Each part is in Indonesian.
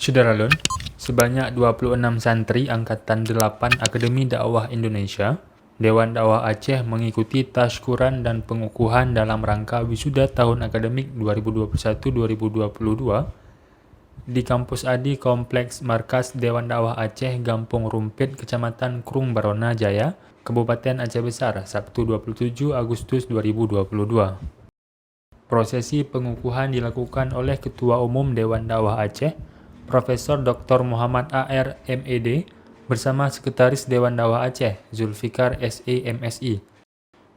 Syederalun, sebanyak 26 santri Angkatan 8 Akademi Dakwah Indonesia, Dewan Dakwah Aceh mengikuti tasyakuran dan pengukuhan dalam rangka wisuda tahun akademik 2021-2022 di Kampus Adi Kompleks Markas Dewan Dakwah Aceh, Gampung Rumpit, Kecamatan Krung Barona Jaya, Kabupaten Aceh Besar, Sabtu 27 Agustus 2022. Prosesi pengukuhan dilakukan oleh Ketua Umum Dewan Dakwah Aceh, Profesor Dr. Muhammad AR MED, bersama Sekretaris Dewan Dakwah Aceh, Zulfikar SE MSI,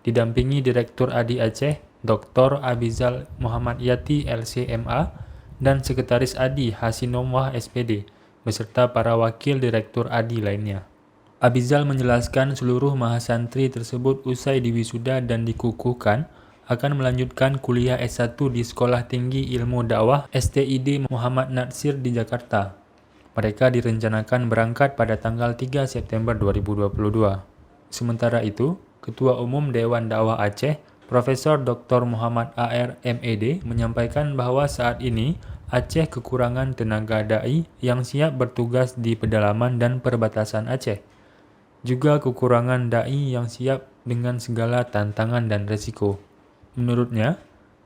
didampingi Direktur Adi Aceh, Dr. Abizal Muhammad Yati LCMA, dan Sekretaris Adi Hasinomwah SPD, beserta para wakil Direktur Adi lainnya. Abizal menjelaskan seluruh mahasantri tersebut usai diwisuda dan dikukuhkan akan melanjutkan kuliah S1 di Sekolah Tinggi Ilmu Dakwah STID Muhammad Natsir di Jakarta. Mereka direncanakan berangkat pada tanggal 3 September 2022. Sementara itu, Ketua Umum Dewan Dakwah Aceh, Profesor Dr. Muhammad AR MED, menyampaikan bahwa saat ini Aceh kekurangan tenaga dai yang siap bertugas di pedalaman dan perbatasan Aceh. Juga kekurangan dai yang siap dengan segala tantangan dan resiko. Menurutnya,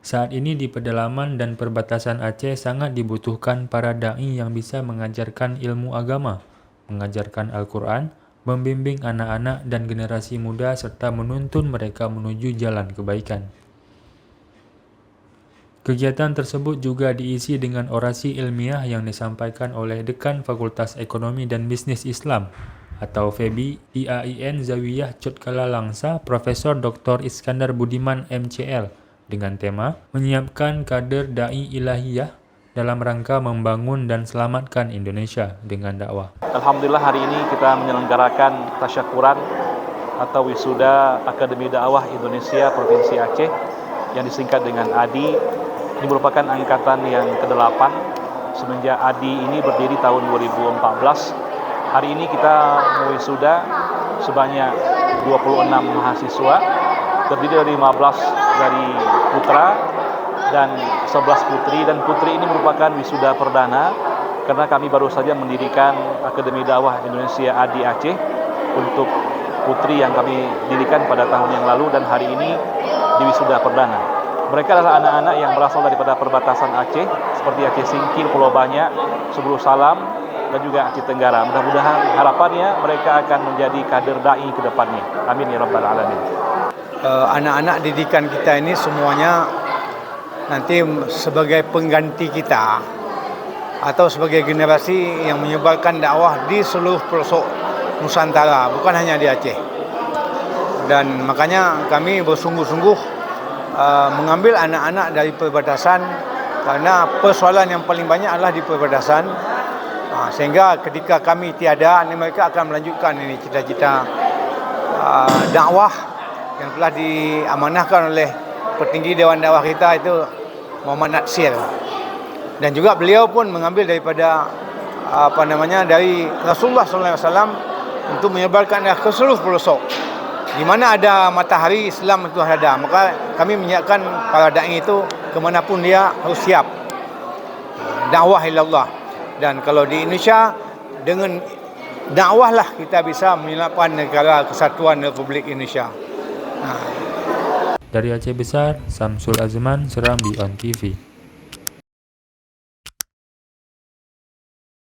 saat ini di pedalaman dan perbatasan Aceh sangat dibutuhkan para dai yang bisa mengajarkan ilmu agama, mengajarkan Al-Quran, membimbing anak-anak dan generasi muda serta menuntun mereka menuju jalan kebaikan. Kegiatan tersebut juga diisi dengan orasi ilmiah yang disampaikan oleh Dekan Fakultas Ekonomi dan Bisnis Islam atau FEBI IAIN Zawiyah Cotkala Langsa, Profesor Dr. Iskandar Budiman MCL, dengan tema menyiapkan kader dai ilahiyah dalam rangka membangun dan selamatkan Indonesia dengan dakwah. Alhamdulillah hari ini kita menyelenggarakan tasyakuran atau wisuda Akademi Dakwah Indonesia Provinsi Aceh yang disingkat dengan ADI. Ini merupakan angkatan yang ke-8 semenjak ADI ini berdiri tahun 2014. Hari ini kita mewisuda sebanyak 26 mahasiswa, terdiri dari 15 dari putra dan 11 putri, dan putri ini merupakan wisuda perdana karena kami baru saja mendirikan Akademi Dakwah Indonesia ADI Aceh untuk putri yang kami dirikan pada tahun yang lalu, dan hari ini di wisuda perdana. Mereka adalah anak-anak yang berasal daripada perbatasan Aceh seperti Aceh Singkil, Pulau Banyak, Sebulu Salam, dan juga Aceh Tenggara. Mudah-mudahan harapannya mereka akan menjadi kader dai ke depannya. Amin ya rabbal alamin. Anak-anak didikan kita ini semuanya nanti sebagai pengganti kita atau sebagai generasi yang menyebarkan dakwah di seluruh pelosok Nusantara, bukan hanya di Aceh. Dan makanya kami bersungguh-sungguh mengambil anak-anak dari perbatasan, karena persoalan yang paling banyak adalah di perbatasan. Sehingga ketika kami tiada, mereka akan melanjutkan ini cita-cita dakwah yang telah diamanahkan oleh petinggi Dewan Dakwah kita itu Muhammad Natsir. Dan juga beliau pun mengambil daripada dari Rasulullah SAW untuk menyebarkan ke seluruh pelosok. Di mana ada matahari, Islam itu ada. Maka kami menyiapkan para dai itu kemanapun dia harus siap. Dakwah ilallah. Dan kalau di Indonesia, dengan dakwahlah kita bisa menyelamatkan negara kesatuan Republik Indonesia. Dari Aceh Besar, Samsul Azman, Serambi On TV.